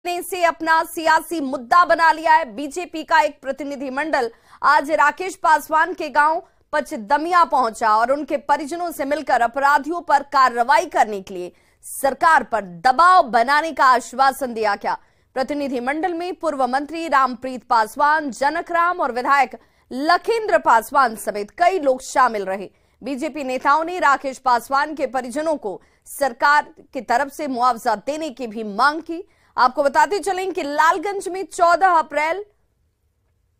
ने इसे अपना सियासी मुद्दा बना लिया है। बीजेपी का एक प्रतिनिधिमंडल आज राकेश पासवान के गांव पचदमिया पहुंचा और उनके परिजनों से मिलकर अपराधियों पर कार्रवाई करने के लिए सरकार पर दबाव बनाने का आश्वासन दिया गया। प्रतिनिधिमंडल में पूर्व मंत्री रामप्रीत पासवान, जनक राम और विधायक लखींद्र पासवान समेत कई लोग शामिल रहे। बीजेपी नेताओं ने राकेश पासवान के परिजनों को सरकार की तरफ से मुआवजा देने की भी मांग की। आपको बताते चलें कि लालगंज में 14 अप्रैल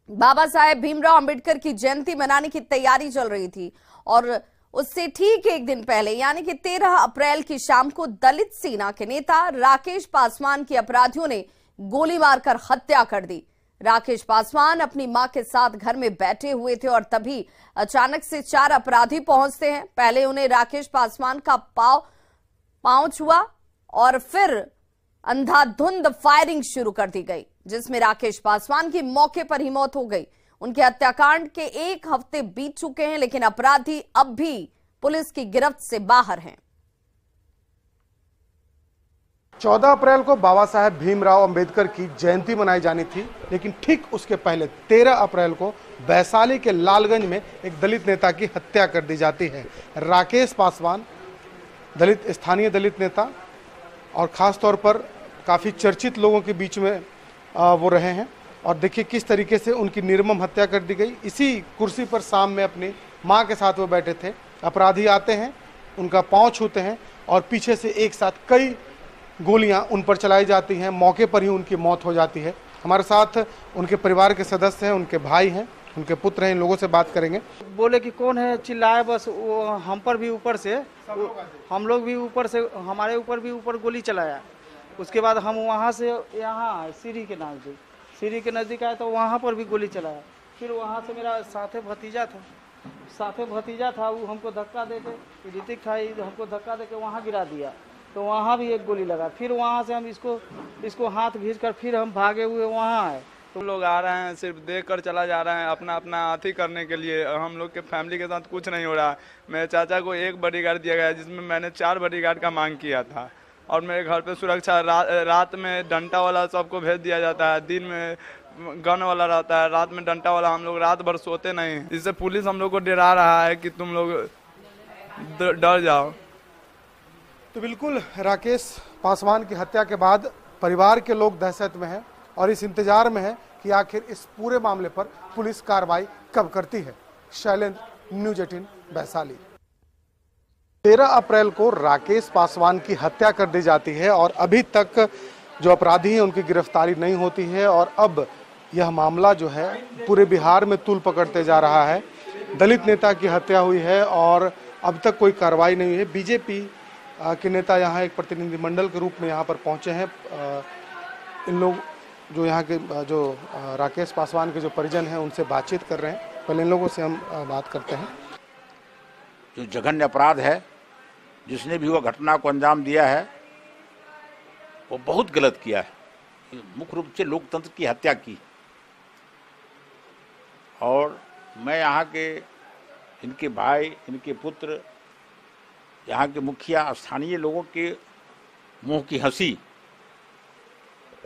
बाबा साहेब भीमराव अंबेडकर की जयंती मनाने की तैयारी चल रही थी और उससे ठीक एक दिन पहले यानी कि 13 अप्रैल की शाम को दलित सेना के नेता राकेश पासवान की अपराधियों ने गोली मारकर हत्या कर दी। राकेश पासवान अपनी मां के साथ घर में बैठे हुए थे और तभी अचानक से 4 अपराधी पहुंचते हैं। पहले उन्हें राकेश पासवान का पांव छुआ और फिर अंधाधुंध फायरिंग शुरू कर दी गई, जिसमें राकेश पासवान की मौके पर ही मौत हो गई। उनके हत्याकांड के 1 हफ्ते बीत चुके हैं, लेकिन अपराधी अब भी पुलिस की गिरफ्त से बाहर हैं। 14 अप्रैल को बाबा साहेब भीमराव अंबेडकर की जयंती मनाई जानी थी, लेकिन ठीक उसके पहले 13 अप्रैल को वैशाली के लालगंज में एक दलित नेता की हत्या कर दी जाती है। राकेश पासवान स्थानीय दलित नेता और खास तौर पर काफ़ी चर्चित लोगों के बीच में वो रहे हैं और देखिए किस तरीके से उनकी निर्मम हत्या कर दी गई। इसी कुर्सी पर शाम में अपनी मां के साथ वो बैठे थे। अपराधी आते हैं, उनका पांव छूते हैं और पीछे से एक साथ कई गोलियां उन पर चलाई जाती हैं। मौके पर ही उनकी मौत हो जाती है। हमारे साथ उनके परिवार के सदस्य हैं, उनके भाई हैं, उनके पुत्र हैं। इन लोगों से बात करेंगे। बोले कि कौन है, चिल्लाए, बस वो हम पर भी ऊपर से हम लोग भी ऊपर से हमारे ऊपर भी ऊपर गोली चलाया। उसके बाद हम वहाँ से यहाँ सीढ़ी के नज़दीक आए तो वहाँ पर भी गोली चलाया। फिर वहाँ से मेरा साथे भतीजा था वो हमको धक्का देके, ऋतिक था, हमको धक्का देके वहाँ गिरा दिया तो वहाँ भी एक गोली लगा। फिर वहाँ से हम इसको हाथ खींच कर फिर हम भागे हुए वहाँ आए। तो लोग आ रहे हैं, सिर्फ देख कर चला जा रहे हैं अपना अपना हाथी करने के लिए। हम लोग के फैमिली के साथ कुछ नहीं हो रहा। मेरे चाचा को 1 बॉडीगार्ड दिया गया, जिसमें मैंने 4 बॉडीगार्ड का मांग किया था और मेरे घर पे सुरक्षा रात में डंडा वाला सबको भेज दिया जाता है, दिन में गन वाला रहता है, रात में डंडा वाला। हम लोग रात भर सोते नहीं। इससे पुलिस हम लोग को डरा रहा है कि तुम लोग डर जाओ। तो बिल्कुल राकेश पासवान की हत्या के बाद परिवार के लोग दहशत में हैं और इस इंतजार में है कि आखिर इस पूरे मामले पर पुलिस कार्रवाई कब करती है। शैलेंद्र, न्यूज़ 18 वैशाली। 13 अप्रैल को राकेश पासवान की हत्या कर दी जाती है और अभी तक जो अपराधी हैं उनकी गिरफ्तारी नहीं होती है और अब यह मामला जो है पूरे बिहार में तूल पकड़ते जा रहा है। दलित नेता की हत्या हुई है और अब तक कोई कार्रवाई नहीं हुई है। बीजेपी के नेता यहाँ एक प्रतिनिधिमंडल के रूप में यहाँ पर पहुँचे हैं। इन लोग जो यहाँ के जो राकेश पासवान के जो परिजन हैं उनसे बातचीत कर रहे हैं। पहले इन लोगों से हम बात करते हैं। जो जघन्य अपराध है, जिसने भी वह घटना को अंजाम दिया है, वो बहुत गलत किया है। मुख्य रूप से लोकतंत्र की हत्या की। और मैं यहाँ के इनके भाई, इनके पुत्र, यहाँ के मुखिया, स्थानीय लोगों के मुंह की हंसी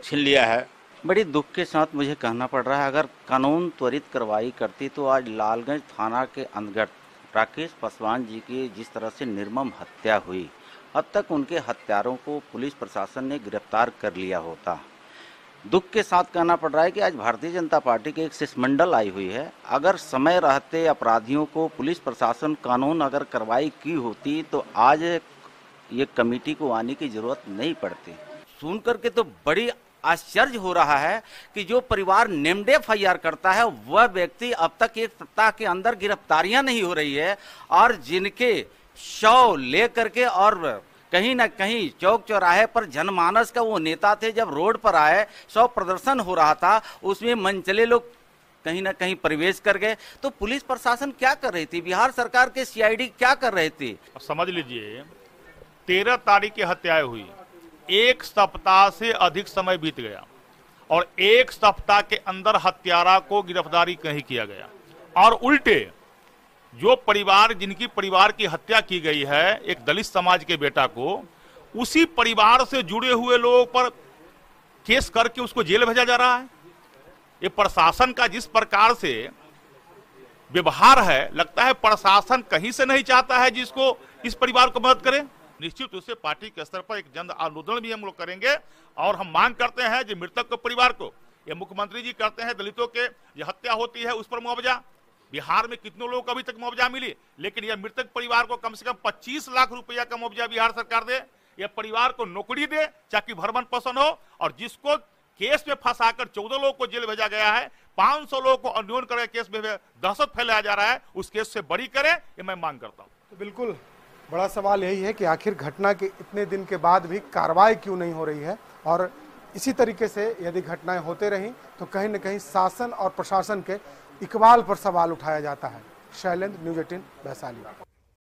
छीन लिया है। बड़ी दुख के साथ मुझे कहना पड़ रहा है, अगर कानून त्वरित कार्रवाई करती तो आज लालगंज थाना के अंतर्गत राकेश पासवान जी की जिस तरह से निर्मम हत्या हुई, अब तक उनके हत्यारों को पुलिस प्रशासन ने गिरफ्तार कर लिया होता। दुख के साथ कहना पड़ रहा है कि आज भारतीय जनता पार्टी के एक शिष्टमंडल आई हुई है। अगर समय रहते अपराधियों को पुलिस प्रशासन कानून अगर कार्रवाई की होती तो आज ये कमेटी को आने की जरूरत नहीं पड़ती। सुन करके तो बड़ी आश्चर्य हो रहा है कि जो परिवार नेम्ड FIR करता है वह व्यक्ति अब तक 1 सप्ताह के अंदर गिरफ्तारियां नहीं हो रही है और जिनके शव ले करके और कहीं ना कहीं चौक चौराहे पर जनमानस का वो नेता थे, जब रोड पर आए, शव प्रदर्शन हो रहा था, उसमें मनचले लोग कहीं ना कहीं प्रवेश कर गए। तो पुलिस प्रशासन क्या कर रही थी, बिहार सरकार के CID क्या कर रहे थे? समझ लीजिए 13 तारीख की हत्याएं हुई, 1 सप्ताह से अधिक समय बीत गया और 1 सप्ताह के अंदर हत्यारा को गिरफ्तारी नहीं किया गया और उल्टे जो परिवार जिनकी परिवार की हत्या की गई है, एक दलित समाज के बेटा को, उसी परिवार से जुड़े हुए लोगों पर केस करके उसको जेल भेजा जा रहा है। ये प्रशासन का जिस प्रकार से व्यवहार है, लगता है प्रशासन कहीं से नहीं चाहता है जिसको इस परिवार को मदद करे। निश्चित रूप से पार्टी के स्तर पर एक जन आंदोलन भी हम लोग करेंगे और हम मांग करते हैं कि मृतक के परिवार को, ये मुख्यमंत्री जी करते हैं दलितों के जो हत्या होती है उस पर मुआवजा, बिहार में कितनों लोगों को अभी तक मुआवजा मिली, लेकिन यह मृतक परिवार को कम से कम 25 लाख रुपया का मुआवजा बिहार सरकार दे, यह परिवार को नौकरी दे ताकि भरण पोषण हो, और जिसको केस में फंसाकर 14 लोगों को जेल भेजा गया है, 500 लोगों को अन्योन करके केस में दहशत फैलाया जा रहा है, उस केस से बरी करें, ये मैं मांग करता हूं। तो बिल्कुल बड़ा सवाल यही है कि आखिर घटना के इतने दिन के बाद भी कार्रवाई क्यों नहीं हो रही है, और इसी तरीके से यदि घटनाएं होते रहीं तो कहीं न कहीं शासन और प्रशासन के इकबाल पर सवाल उठाया जाता है। शैलेंद्र, न्यूज़ 18 वैशाली।